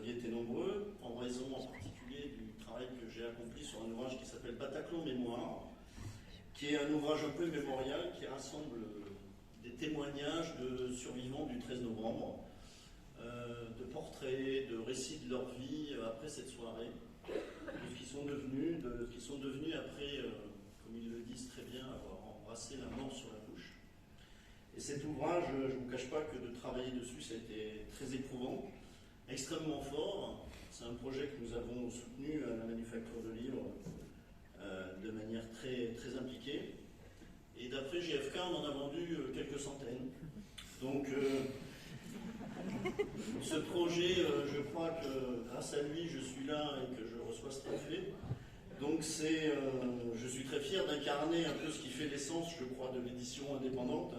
aviez été nombreux, en raison en particulier du travail que j'ai accompli sur un ouvrage qui s'appelle Bataclan Mémoire, qui est un ouvrage un peu mémorial qui rassemble des témoignages de survivants du 13 novembre, de portraits, de récits de leur vie après cette soirée, de ce qu'ils sont devenus après, comme ils le disent très bien, avoir embrassé la mort sur la bouche. Et cet ouvrage, je ne vous cache pas que de travailler dessus, ça a été très éprouvant, extrêmement fort. C'est un projet que nous avons soutenu à la Manufacture de Livres de manière très, très impliquée. Et d'après JFK, on en a vendu quelques centaines. Donc, ce projet, je crois que grâce à lui, je suis là et que je reçois ce trophée. Donc, je suis très fier d'incarner un peu ce qui fait l'essence, je crois, de l'édition indépendante.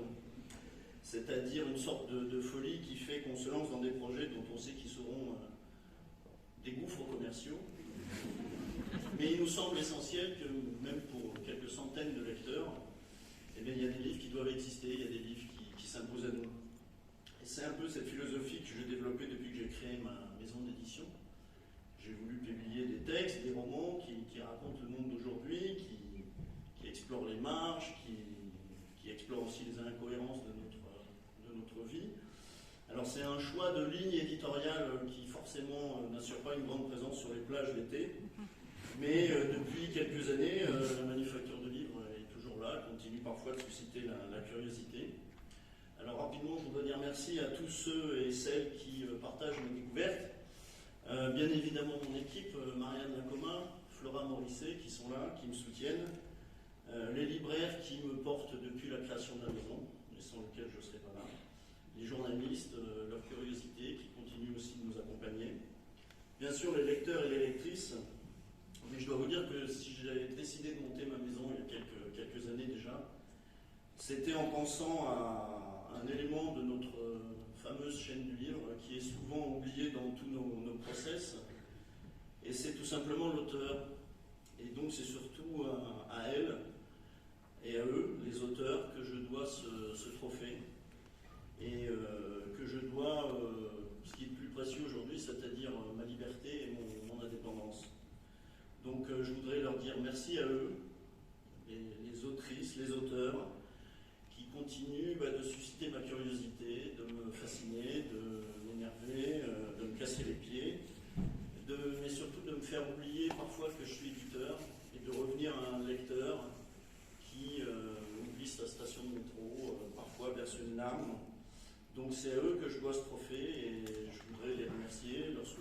C'est-à-dire une sorte de folie qui fait qu'on se lance dans des projets dont on sait qu'ils seront des gouffres commerciaux. Mais il nous semble essentiel que, même pour quelques centaines de lecteurs, eh bien, il y a des livres qui doivent exister, il y a des livres qui s'imposent à nous. Et c'est un peu cette philosophie que j'ai développée depuis que j'ai créé ma maison d'édition. J'ai voulu publier des textes, des romans qui racontent le monde d'aujourd'hui, qui explorent les marges, qui explorent aussi les incohérences de notre vie. Alors c'est un choix de ligne éditoriale qui forcément n'assure pas une grande présence sur les plages l'été, mais depuis quelques années, la Manufacture de Livres est toujours là, continue parfois de susciter la curiosité. Alors rapidement, je voudrais dire merci à tous ceux et celles qui partagent mes découvertes. Bien évidemment mon équipe, Marianne Lacoma, Flora Morisset, qui sont là, qui me soutiennent, les libraires qui me portent depuis la création de la maison, et sans lesquels je ne serais pas là, les journalistes, leur curiosité qui continue aussi de nous accompagner, bien sûr les lecteurs et les lectrices, mais je dois vous dire que si j'avais décidé de monter ma maison il y a quelques années déjà, c'était en pensant à un élément de notre fameuse chaîne du livre qui est souvent oublié dans tous nos process, et c'est tout simplement l'auteur. Et donc c'est surtout à elle et à eux, les auteurs, que je dois ce trophée, et que je dois ce qui est le plus précieux aujourd'hui, c'est-à-dire ma liberté et mon indépendance. Donc je voudrais leur dire merci à eux, les autrices, les auteurs, qui continuent de susciter ma curiosité, de me fasciner, de m'énerver, de me casser les pieds, mais surtout de me faire oublier parfois que je suis éditeur et de revenir à un lecteur qui oublie sa station de métro, parfois verse une larme. Donc c'est à eux que je dois ce trophée et je voudrais les remercier, leur souhaiter